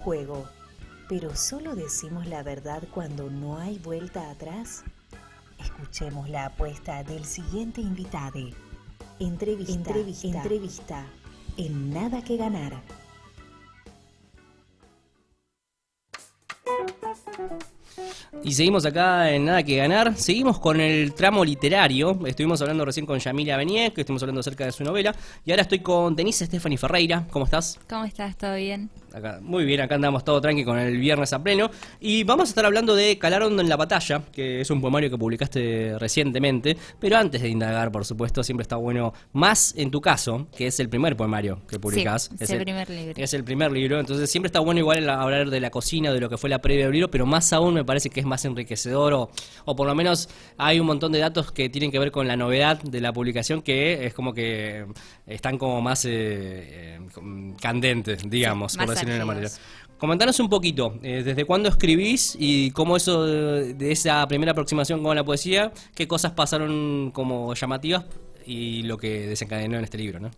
juego, pero solo decimos la verdad cuando no hay vuelta atrás. Escuchemos la apuesta del siguiente invitado. Entrevista. En Nada que Ganar. Y seguimos acá en Nada que Ganar. Seguimos con el tramo literario. Estuvimos hablando recién con Yamila Beniek, que estuvimos hablando acerca de su novela. Y ahora estoy con Denise Stephanie Ferreira. ¿Cómo estás? ¿Cómo estás? ¿Todo bien? Acá, muy bien, acá andamos todo tranqui con el viernes a pleno. Y vamos a estar hablando de Calar hondo en la batalla, que es un poemario que publicaste recientemente. Pero antes de indagar, por supuesto, siempre está bueno, más en tu caso, que es el primer poemario que publicás. Sí, es el primer libro. Es el primer libro, entonces siempre está bueno igual hablar de la cocina, de lo que fue la previa del libro, pero más aún me parece que es más enriquecedor o por lo menos hay un montón de datos que tienen que ver con la novedad de la publicación, que es como que están como más candentes, digamos, Sí, por más decirlo de una manera. activos. Comentanos un poquito, ¿desde cuándo escribís y cómo eso de esa primera aproximación con la poesía, qué cosas pasaron como llamativas y lo que desencadenó en este libro, ¿no?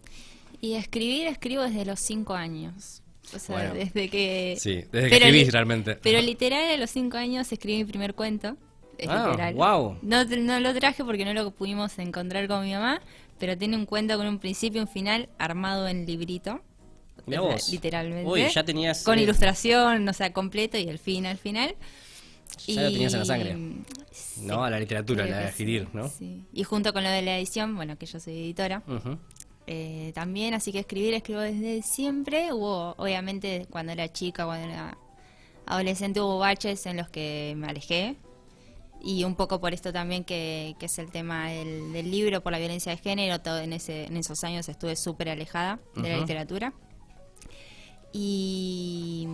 Y escribo desde los 5 años. O sea, Bueno, desde que... sí, desde que escribís realmente. Pero literal, a los 5 años escribí mi primer cuento. Es literal. Wow. No lo traje porque no lo pudimos encontrar con mi mamá, pero tiene un cuento con un principio y un final armado en librito. Mirá vos. Literalmente. Uy, ya tenías... Con ilustración, o sea, completo y el final. Ya lo tenías en la sangre. Sí, ¿No? A la literatura, creo la de que escribir, sí, ¿no? sí. Y junto con lo de la edición, bueno, que yo soy editora, Ujú. también, así que escribo desde siempre. Hubo, obviamente, cuando era chica, cuando era adolescente, hubo baches en los que me alejé. Y un poco por esto también que es el tema del libro, por la violencia de género. Todo en esos años estuve súper alejada de la Ujú. literatura. Y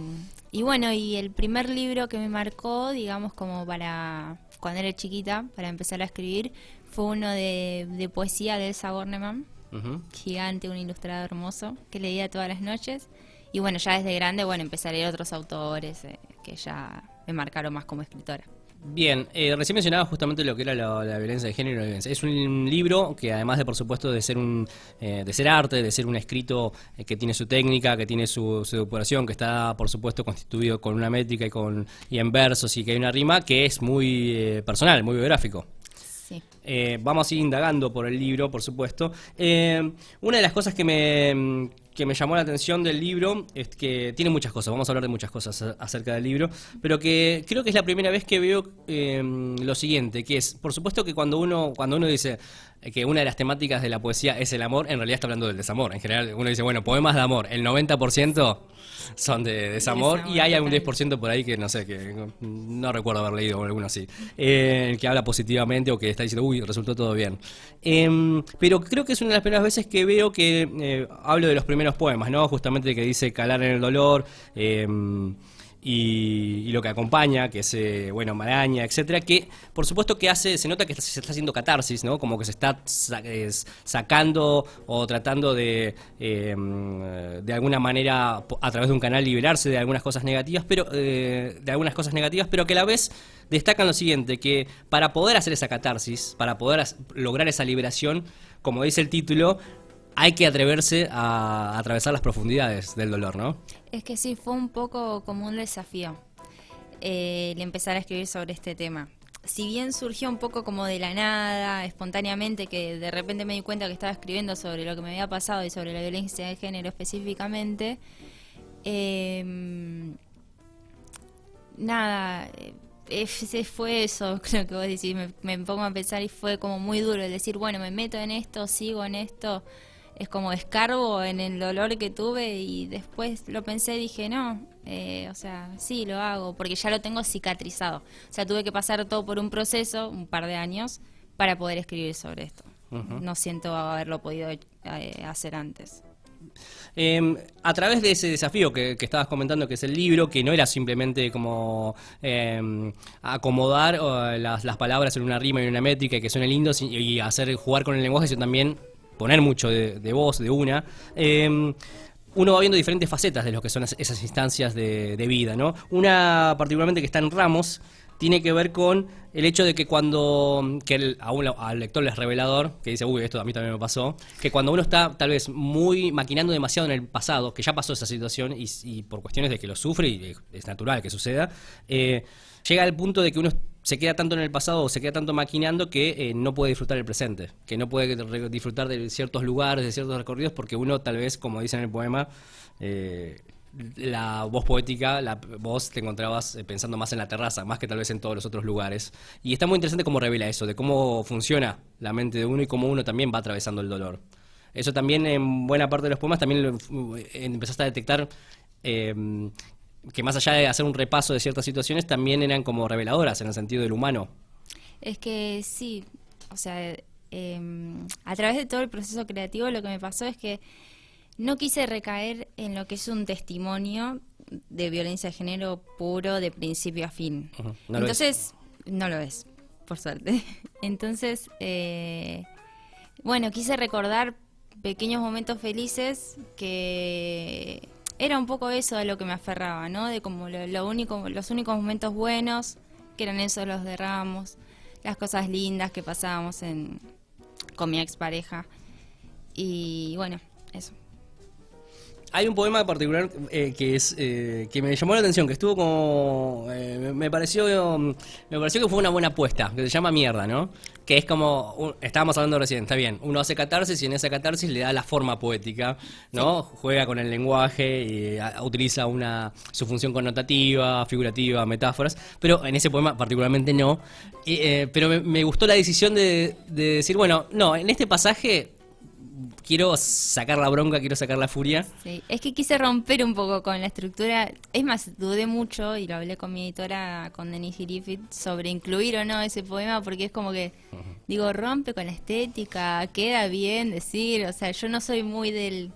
bueno, y el primer libro que me marcó, digamos, como para cuando era chiquita, para empezar a escribir, fue uno de poesía de Elsa Bornemann, Ujú. gigante, un ilustrado hermoso, que leía todas las noches. Y bueno, ya desde grande, bueno, empecé a leer otros autores que ya me marcaron más como escritora. Bien, recién mencionaba justamente lo que era la violencia de género y la violencia. Es un libro que además de, por supuesto, de ser arte, de ser un escrito que tiene su técnica, que tiene su depuración, que está, por supuesto, constituido con una métrica y en versos y que hay una rima, que es muy personal, muy biográfico. Sí. Vamos a ir indagando por el libro, por supuesto. Una de las cosas que me llamó la atención del libro es que tiene muchas cosas, vamos a hablar de muchas cosas acerca del libro, pero que creo que es la primera vez que veo lo siguiente, que es, por supuesto que cuando uno dice que una de las temáticas de la poesía es el amor, en realidad está hablando del desamor. En general uno dice, bueno, poemas de amor, el 90% son de desamor y hay algún 10% por ahí que no sé, que no recuerdo haber leído o alguno así, que habla positivamente o que está diciendo, uy, resultó todo bien. Pero creo que es una de las primeras veces que veo que hablo de los primeros poemas, ¿no? Justamente que dice calar en el dolor, y lo que acompaña, que es, bueno, maraña, etcétera, que por supuesto que se nota que se está haciendo catarsis, ¿no? Como que se está sacando o tratando de alguna manera, a través de un canal, liberarse de algunas cosas negativas, pero que a la vez destacan lo siguiente, que para poder hacer esa catarsis, para poder lograr esa liberación, como dice el título, hay que atreverse a atravesar las profundidades del dolor, ¿no? Es que sí, fue un poco como un desafío el empezar a escribir sobre este tema. Si bien surgió un poco como de la nada, espontáneamente, que de repente me di cuenta que estaba escribiendo sobre lo que me había pasado y sobre la violencia de género específicamente, nada, fue eso, creo que vos decís, me pongo a pensar y fue como muy duro el decir, bueno, me meto en esto, sigo en esto. Es como escarbo en el dolor que tuve y después lo pensé y dije, no, o sea, sí, lo hago, porque ya lo tengo cicatrizado. O sea, tuve que pasar todo por un proceso, un par de años, para poder escribir sobre esto. Uh-huh. No siento haberlo podido hacer antes. A través de ese desafío que estabas comentando, que es el libro, que no era simplemente como acomodar las palabras en una rima y en una métrica y que suene lindo y hacer jugar con el lenguaje, sino también poner mucho de voz, de una. Uno va viendo diferentes facetas de lo que son esas instancias de vida, ¿no? Una particularmente que está en Ramos, tiene que ver con el hecho de que cuando, al lector es revelador, que dice, uy, esto a mí también me pasó, que cuando uno está tal vez muy maquinando demasiado en el pasado, que ya pasó esa situación y por cuestiones de que lo sufre, y es natural que suceda, llega al punto de que uno se queda tanto en el pasado o se queda tanto maquinando que no puede disfrutar el presente, que no puede disfrutar de ciertos lugares, de ciertos recorridos, porque uno tal vez, como dice en el poema, la voz poética, vos te encontrabas pensando más en la terraza, más que tal vez en todos los otros lugares. Y está muy interesante cómo revela eso, de cómo funciona la mente de uno y cómo uno también va atravesando el dolor. Eso también en buena parte de los poemas también empezaste a detectar que más allá de hacer un repaso de ciertas situaciones, también eran como reveladoras en el sentido del humano. Es que sí, o sea, a través de todo el proceso creativo lo que me pasó es que no quise recaer en lo que es un testimonio de violencia de género puro de principio a fin. Uh-huh. Entonces, no lo es, por suerte. Entonces, bueno, quise recordar pequeños momentos felices que era un poco eso a lo que me aferraba, ¿no? De como los únicos momentos buenos, que eran esos los de Ramos, las cosas lindas que pasábamos con mi expareja. Y bueno, eso. Hay un poema en particular que me llamó la atención, que estuvo como me pareció que fue una buena apuesta, que se llama Mierda, ¿no? Que es como estábamos hablando recién, está bien, uno hace catarsis y en esa catarsis le da la forma poética, ¿no? Sí. Juega con el lenguaje y utiliza su función connotativa, figurativa, metáforas, pero en ese poema particularmente no. Pero me gustó la decisión de decir, bueno, no, en este pasaje quiero sacar la bronca, quiero sacar la furia. Sí, es que quise romper un poco con la estructura. Es más, dudé mucho y lo hablé con mi editora, con Denise Griffith, sobre incluir o no ese poema, porque es como que, digo, rompe con la estética, queda bien decir, o sea, yo no soy muy de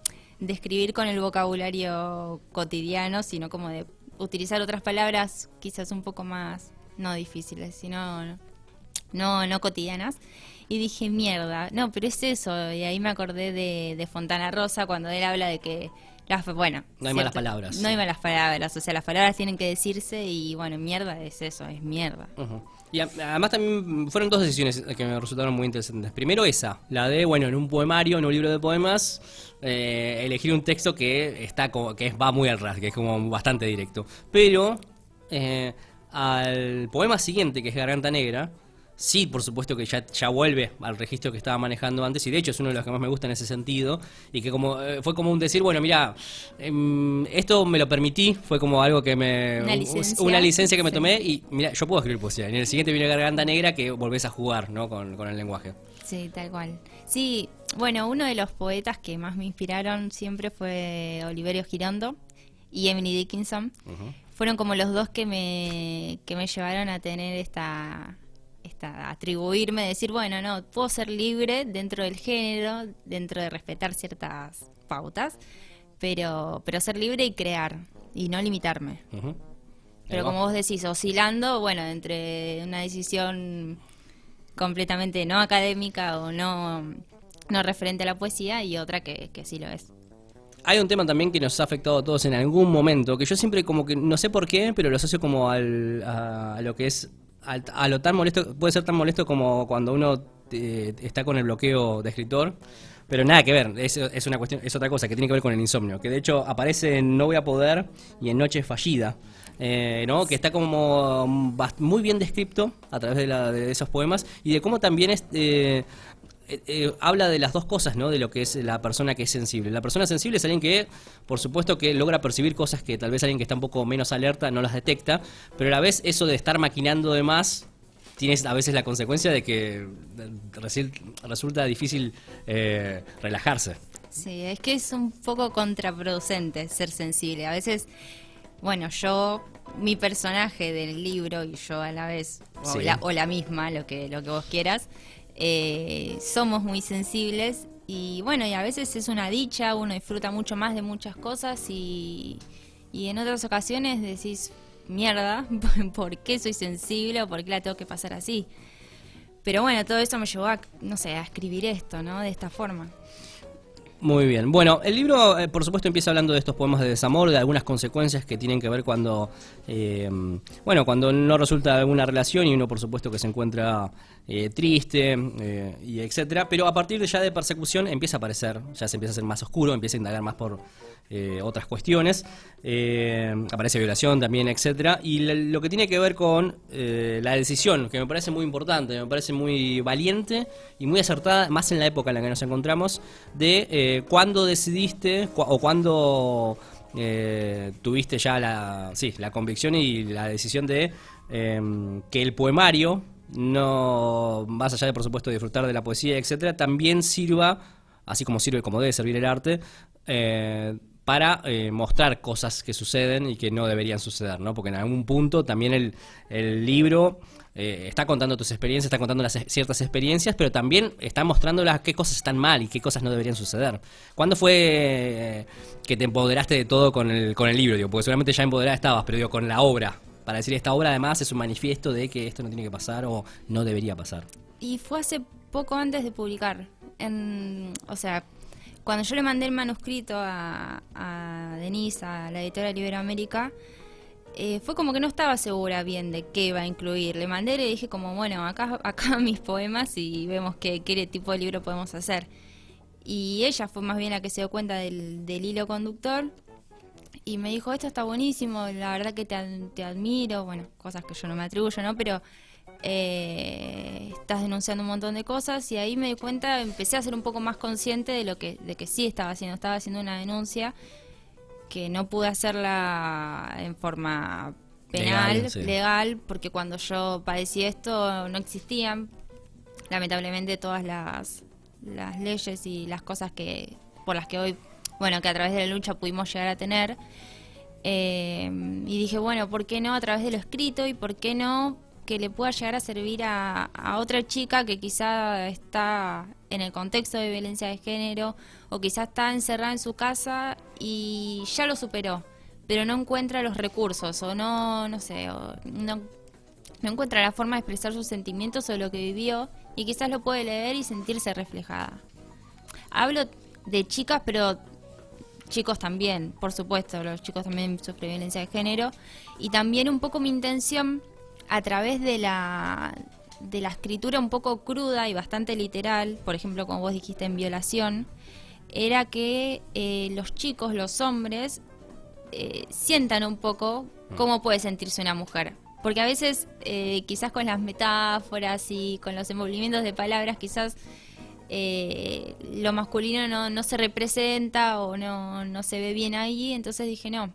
escribir con el vocabulario cotidiano, sino como de utilizar otras palabras quizás un poco más, no difíciles, sino no cotidianas. Y dije, mierda, no, pero es eso. Y ahí me acordé de Fontana Rosa cuando él habla de que, bueno... No hay malas palabras. No hay malas palabras, o sea, las palabras tienen que decirse y bueno, mierda es eso, es mierda. Uh-huh. Y además también fueron dos decisiones que me resultaron muy interesantes. Primero esa, la de, bueno, en un poemario, en un libro de poemas, elegir un texto que va muy al ras, que es como bastante directo. Pero al poema siguiente, que es Garganta Negra... Sí, por supuesto que ya vuelve al registro que estaba manejando antes y de hecho es uno de los que más me gusta en ese sentido y que fue como un decir, bueno, mira, esto me lo permití, fue como algo que una licencia que me tomé y mira, yo puedo escribir poesía. En el siguiente viene Garganta Negra que volvés a jugar, ¿no? con el lenguaje. Sí, tal cual. Sí, bueno, uno de los poetas que más me inspiraron siempre fue Oliverio Girondo y Emily Dickinson. Uh-huh. Fueron como los dos que me llevaron a tener atribuirme, decir, bueno, no, puedo ser libre dentro del género, dentro de respetar ciertas pautas, pero ser libre y crear, y no limitarme. Uh-huh. Pero como vos decís, oscilando, bueno, entre una decisión completamente no académica o no referente a la poesía y otra que sí lo es. Hay un tema también que nos ha afectado a todos en algún momento, que yo siempre como que, no sé por qué, pero lo asocio como a lo que es a lo tan molesto, puede ser tan molesto como cuando uno está con el bloqueo de escritor, pero nada que ver, es una cuestión, es otra cosa que tiene que ver con el insomnio, que de hecho aparece en No voy a poder y en Noche Fallida, ¿no? Que está como muy bien descrito a través de esos poemas y de cómo también habla de las dos cosas, ¿no? De lo que es la persona que es sensible. La persona sensible es alguien que, por supuesto, que logra percibir cosas que tal vez alguien que está un poco menos alerta no las detecta, pero a la vez eso de estar maquinando de más tienes a veces la consecuencia de que resulta difícil relajarse. Sí, es que es un poco contraproducente ser sensible. A veces, bueno, mi personaje del libro y yo a la vez, sí, o la misma, lo que vos quieras, somos muy sensibles y bueno, y a veces es una dicha, uno disfruta mucho más de muchas cosas y en otras ocasiones decís, mierda, ¿por qué soy sensible o por qué la tengo que pasar así? Pero bueno, todo eso me llevó a escribir esto, ¿no? De esta forma. Muy bien. Bueno, el libro, por supuesto, empieza hablando de estos poemas de desamor, de algunas consecuencias que tienen que ver cuando, cuando no resulta alguna relación y uno, por supuesto, que se encuentra triste, y etcétera. Pero a partir de ya de persecución empieza a aparecer, ya se empieza a hacer más oscuro, empieza a indagar más por otras cuestiones, aparece violación también, etcétera. Y lo que tiene que ver con la decisión, que me parece muy importante, me parece muy valiente y muy acertada, más en la época en la que nos encontramos, de cuándo decidiste o cuándo tuviste ya la convicción y la decisión de que el poemario, no más allá de, por supuesto, disfrutar de la poesía, etcétera, también sirva, así como sirve, como debe servir el arte, para mostrar cosas que suceden y que no deberían suceder, ¿no? Porque en algún punto también el libro está contando tus experiencias, está contando ciertas experiencias, pero también está mostrando qué cosas están mal y qué cosas no deberían suceder. ¿Cuándo fue que te empoderaste de todo con el libro? Digo, porque seguramente ya empoderada estabas, pero digo, con la obra. Para decir, esta obra además es un manifiesto de que esto no tiene que pasar o no debería pasar. Y fue hace poco antes de publicar. O sea, cuando yo le mandé el manuscrito a Denise, a la editora de Iberoamérica, fue como que no estaba segura bien de qué iba a incluir. Le mandé y le dije como, bueno, acá mis poemas y vemos qué tipo de libro podemos hacer. Y ella fue más bien la que se dio cuenta del hilo conductor y me dijo, esto está buenísimo, la verdad que te admiro, bueno, cosas que yo no me atribuyo, ¿no? Pero estás denunciando un montón de cosas y ahí me di cuenta, empecé a ser un poco más consciente de que sí estaba haciendo una denuncia que no pude hacerla en forma penal, legal, porque cuando yo padecí esto no existían lamentablemente todas las leyes y las cosas por las que hoy, bueno, que a través de la lucha pudimos llegar a tener, y dije, bueno, ¿por qué no a través de lo escrito y por qué no que le pueda llegar a servir a otra chica que quizá está en el contexto de violencia de género o quizá está encerrada en su casa y ya lo superó, pero no encuentra los recursos o no sé, o no encuentra la forma de expresar sus sentimientos o lo que vivió y quizás lo puede leer y sentirse reflejada? Hablo de chicas, pero chicos también, por supuesto, los chicos también sufren violencia de género y también un poco mi intención a través de la escritura un poco cruda y bastante literal, por ejemplo, como vos dijiste en Violación, era que los chicos, los hombres, sientan un poco cómo puede sentirse una mujer. Porque a veces, quizás con las metáforas y con los envolvimientos de palabras, quizás lo masculino no se representa o no se ve bien ahí, entonces dije no.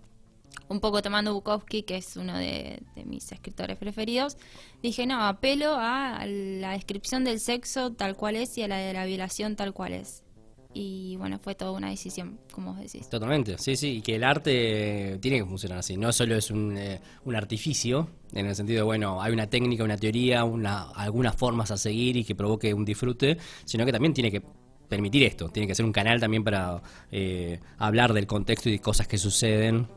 Un poco tomando Bukowski, que es uno de mis escritores preferidos, dije, no, apelo a la descripción del sexo tal cual es y a la de la violación tal cual es. Y bueno, fue toda una decisión, como vos decís. Totalmente, sí, y que el arte tiene que funcionar así, no solo es un artificio, en el sentido de, bueno, hay una técnica, una teoría, algunas formas a seguir y que provoque un disfrute, sino que también tiene que permitir esto, tiene que ser un canal también para hablar del contexto y de cosas que suceden.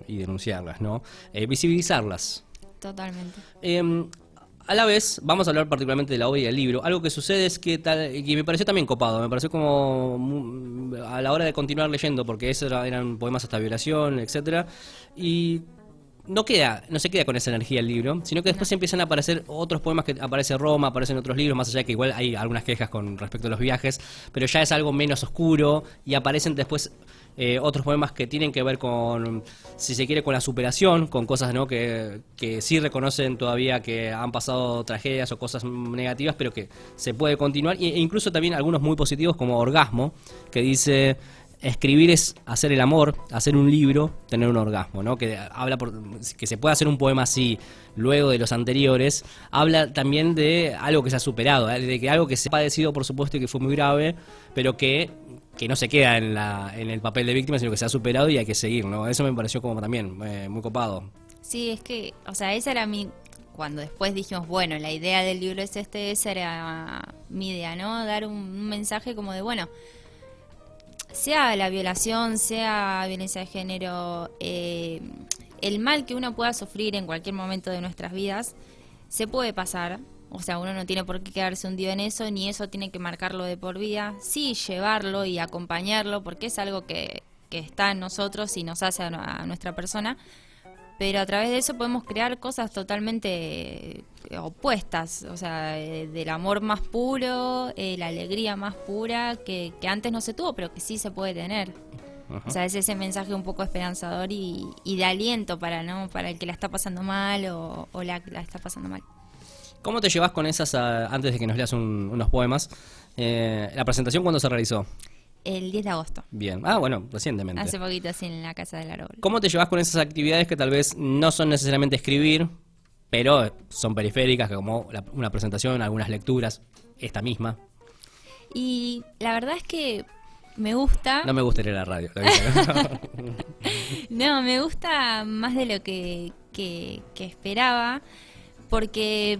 Y denunciarlas, ¿no? Visibilizarlas. Totalmente. A la vez, vamos a hablar particularmente de la obra y del libro. Algo que sucede es que me pareció también copado, me pareció como a la hora de continuar leyendo, porque esos eran poemas hasta violación, etcétera, y no se queda con esa energía el libro, sino que después empiezan a aparecer otros poemas, que aparece Roma, aparecen otros libros, más allá de que igual hay algunas quejas con respecto a los viajes, pero ya es algo menos oscuro y aparecen después otros poemas que tienen que ver con, si se quiere, con la superación, con cosas, ¿no?, que sí reconocen todavía que han pasado tragedias o cosas negativas, pero que se puede continuar, e incluso también algunos muy positivos como Orgasmo, que dice: escribir es hacer el amor, hacer un libro, tener un orgasmo, ¿no? Que habla que se puede hacer un poema así luego de los anteriores, habla también de algo que se ha superado, de que algo que se ha padecido, por supuesto, y que fue muy grave, pero que no se queda en el papel de víctima, sino que se ha superado y hay que seguir, ¿no? Eso me pareció como también muy copado. Sí, es que, o sea, esa era cuando después dijimos, bueno, la idea del libro es esa era mi idea, ¿no? Dar un mensaje como de, bueno, sea la violación, sea violencia de género, el mal que uno pueda sufrir en cualquier momento de nuestras vidas, se puede pasar, O sea, uno no tiene por qué quedarse hundido en eso, ni eso tiene que marcarlo de por vida. Sí, llevarlo y acompañarlo, porque es algo que está en nosotros y nos hace a nuestra persona. Pero a través de eso podemos crear cosas totalmente opuestas. O sea, del amor más puro, la alegría más pura, que antes no se tuvo, pero que sí se puede tener. Ajá. O sea, es ese mensaje un poco esperanzador y de aliento para el que la está pasando mal o la que la está pasando mal. ¿Cómo te llevas con esas, antes de que nos leas unos poemas? ¿La presentación cuándo se realizó? El 10 de agosto. Bien. Ah, bueno, recientemente. Hace poquito así en la Casa del Árbol. ¿Cómo te llevas con esas actividades que tal vez no son necesariamente escribir, pero son periféricas, como una presentación, algunas lecturas, esta misma? Y la verdad es que me gusta... No me gusta ir a la radio. No, me gusta más de lo que esperaba, porque,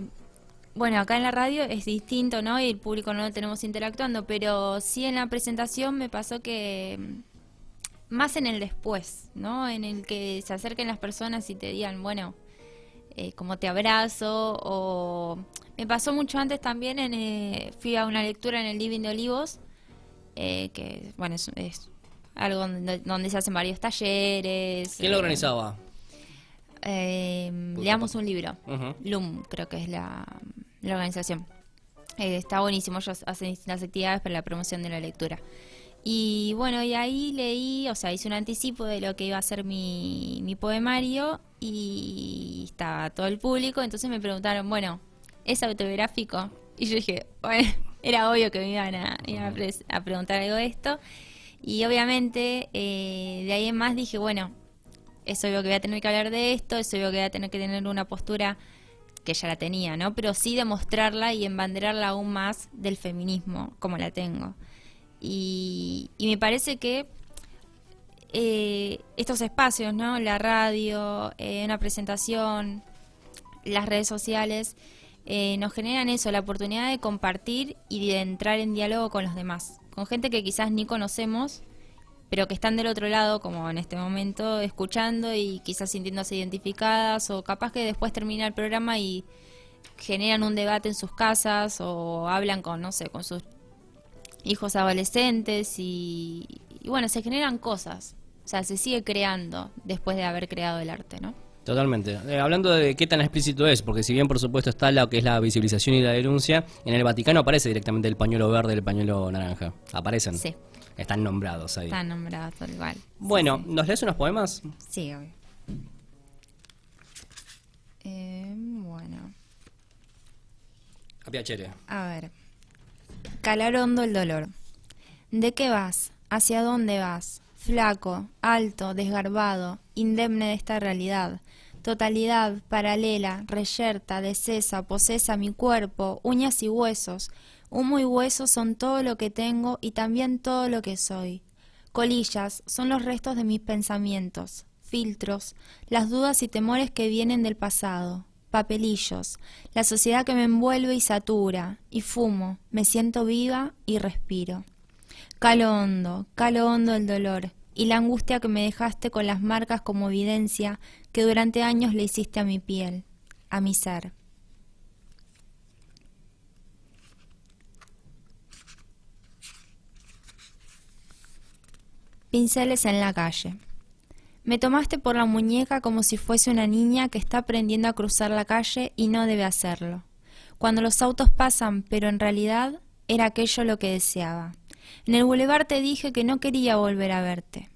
bueno, acá en la radio es distinto, ¿no? Y el público no lo tenemos interactuando, pero sí en la presentación me pasó que más en el después, ¿no? En el que se acerquen las personas y te digan, bueno, como te abrazo, o... Me pasó mucho antes también, fui a una lectura en el Living de Olivos, que, bueno, es algo donde se hacen varios talleres. ¿Quién lo organizaba? Leamos un libro. Ujú. LUM, creo que es la organización. Está buenísimo, ellos hacen distintas actividades para la promoción de la lectura. Y bueno, y ahí leí, o sea, hice un anticipo de lo que iba a ser mi poemario y estaba todo el público, entonces me preguntaron, bueno, ¿es autobiográfico? Y yo dije, bueno, era obvio que me iban a preguntar algo de esto. Y obviamente, de ahí en más dije, bueno, es obvio que voy a tener que hablar de esto, es obvio que voy a tener que tener una postura que ya la tenía, ¿no? Pero sí demostrarla y embanderarla aún más del feminismo, como la tengo. Y me parece que estos espacios, ¿no? La radio, una presentación, las redes sociales, nos generan eso, la oportunidad de compartir y de entrar en diálogo con los demás, con gente que quizás ni conocemos, pero que están del otro lado, como en este momento, escuchando y quizás sintiéndose identificadas, o capaz que después termina el programa y generan un debate en sus casas, o hablan con, no sé, con sus hijos adolescentes, y bueno, se generan cosas, o sea, se sigue creando después de haber creado el arte, ¿no? Totalmente. Hablando de qué tan explícito es, porque si bien por supuesto está lo que es la visibilización y la denuncia, en el Vaticano aparece directamente el pañuelo verde y el pañuelo naranja. Aparecen. Sí. Están nombrados ahí. Están nombrados tal igual. Bueno, Sí. ¿nos lees unos poemas? Sí, obvio. Bueno, A piacere. a ver. Calar hondo el dolor. ¿De qué vas? ¿Hacia dónde vas? Flaco, alto, desgarbado, indemne de esta realidad. Totalidad, paralela, reyerta, desesa, posesa mi cuerpo, uñas y huesos. Humo y huesos son todo lo que tengo y también todo lo que soy. Colillas son los restos de mis pensamientos, filtros, las dudas y temores que vienen del pasado. Papelillos, la sociedad que me envuelve y satura, y fumo, me siento viva y respiro. Calo hondo el dolor y la angustia que me dejaste con las marcas como evidencia que durante años le hiciste a mi piel, a mi ser. Pinceles en la calle. Me tomaste por la muñeca como si fuese una niña que está aprendiendo a cruzar la calle y no debe hacerlo. Cuando los autos pasan, pero en realidad era aquello lo que deseaba. En el bulevar te dije que no quería volver a verte.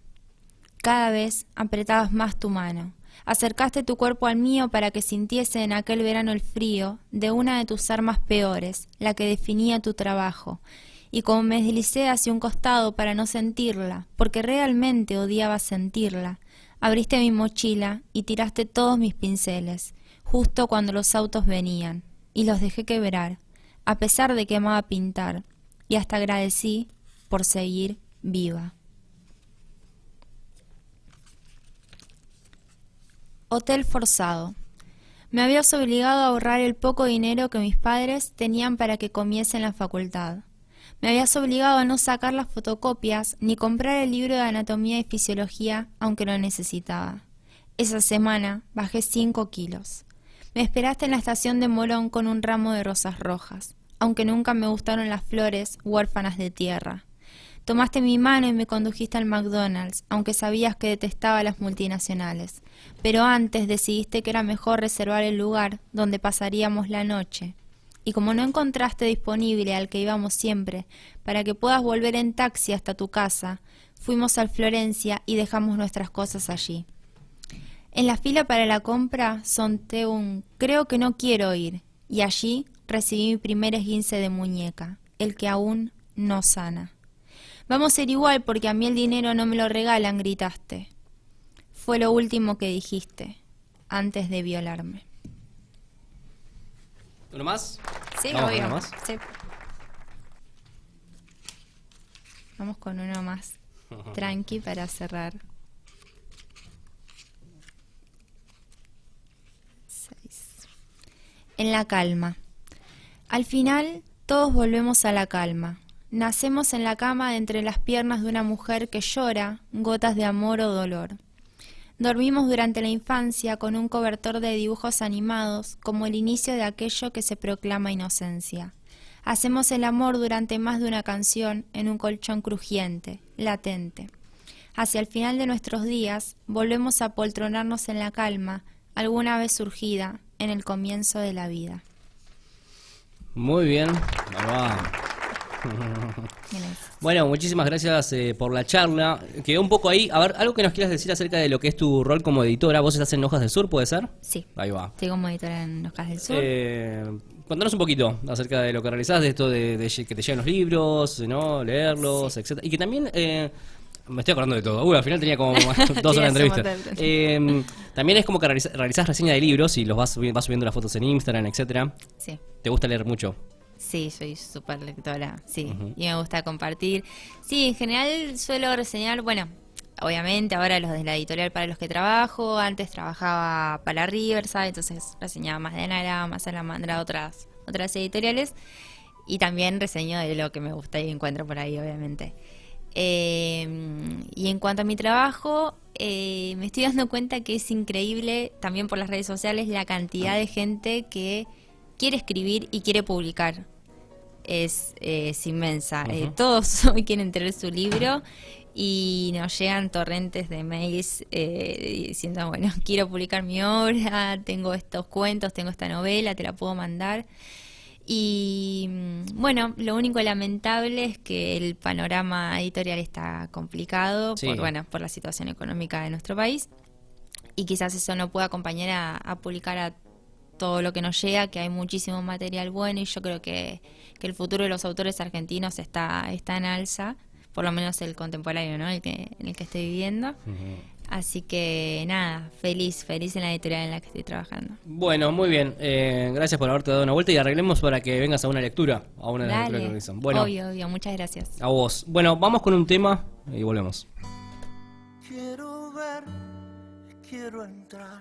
Cada vez apretabas más tu mano. Acercaste tu cuerpo al mío para que sintiese en aquel verano el frío de una de tus armas peores, la que definía tu trabajo. Y como me deslicé hacia un costado para no sentirla, porque realmente odiaba sentirla, abriste mi mochila y tiraste todos mis pinceles, justo cuando los autos venían, y los dejé quebrar, a pesar de que amaba pintar, y hasta agradecí por seguir viva. Hotel forzado. Me habías obligado a ahorrar el poco dinero que mis padres tenían para que comiese en la facultad. Me habías obligado a no sacar las fotocopias ni comprar el libro de anatomía y fisiología, aunque lo necesitaba. Esa semana bajé 5 kilos. Me esperaste en la estación de Morón con un ramo de rosas rojas, aunque nunca me gustaron las flores huérfanas de tierra. Tomaste mi mano y me condujiste al McDonald's, aunque sabías que detestaba las multinacionales. Pero antes decidiste que era mejor reservar el lugar donde pasaríamos la noche. Y como no encontraste disponible al que íbamos siempre, para que puedas volver en taxi hasta tu casa, fuimos al Florencia y dejamos nuestras cosas allí. En la fila para la compra sonté un «creo que no quiero ir», y allí recibí mi primer esguince de muñeca, el que aún no sana. «Vamos a ser igual porque a mí el dinero no me lo regalan», gritaste. Fue lo último que dijiste, antes de violarme. ¿Uno más? Sí, ¿Vamos obvio. con uno más? Sí. Vamos con uno más tranqui para cerrar. 6. En la calma. Al final, todos volvemos a la calma. Nacemos en la cama de entre las piernas de una mujer que llora gotas de amor o dolor. Dormimos durante la infancia con un cobertor de dibujos animados, como el inicio de aquello que se proclama inocencia. Hacemos el amor durante más de una canción en un colchón crujiente, latente. Hacia el final de nuestros días, volvemos a poltronarnos en la calma, alguna vez surgida en el comienzo de la vida. Muy bien. Bárbaro. Bueno, muchísimas gracias por la charla. Quedó un poco ahí. A ver, algo que nos quieras decir acerca de lo que es tu rol como editora. ¿Vos estás en Hojas del Sur, puede ser? Sí. Ahí va. Estoy como editora en Hojas del Sur. Contanos un poquito acerca de lo que realizás, de esto de que te llegan los libros, ¿no? Leerlos, Sí. etcétera. Y que también... me estoy acordando de todo. Al final tenía como 2 horas de entrevista. También es como que realizás reseña de libros y los vas subiendo las fotos en Instagram, etcétera. Sí. ¿Te gusta leer mucho? Sí, soy súper lectora, sí, Uh-huh. y me gusta compartir. Sí, en general suelo reseñar, bueno, obviamente ahora los de la editorial para los que trabajo, antes trabajaba para Riverside, entonces reseñaba más de Anagrama, Salamandra, otras editoriales, y también reseño de lo que me gusta y encuentro por ahí, obviamente. Y en cuanto a mi trabajo, me estoy dando cuenta que es increíble, también por las redes sociales, la cantidad de gente que quiere escribir y quiere publicar. Es inmensa. Uh-huh. Todos hoy quieren tener su libro y nos llegan torrentes de mails diciendo, bueno, quiero publicar mi obra, tengo estos cuentos, tengo esta novela, te la puedo mandar. Y bueno, lo único lamentable es que el panorama editorial está complicado Sí. por la situación económica de nuestro país, y quizás eso no pueda acompañar a publicar a todo lo que nos llega, que hay muchísimo material bueno, y yo creo que el futuro de los autores argentinos está en alza, por lo menos el contemporáneo, ¿no? En el que estoy viviendo. Uh-huh. Así que nada, feliz en la editorial en la que estoy trabajando. Bueno, muy bien. Gracias por haberte dado una vuelta y arreglemos para que vengas a una lectura, a una de las Dale, lecturas que realizan. Bueno, obvio, muchas gracias. a vos. Bueno, vamos con un tema y volvemos. Quiero ver, quiero entrar.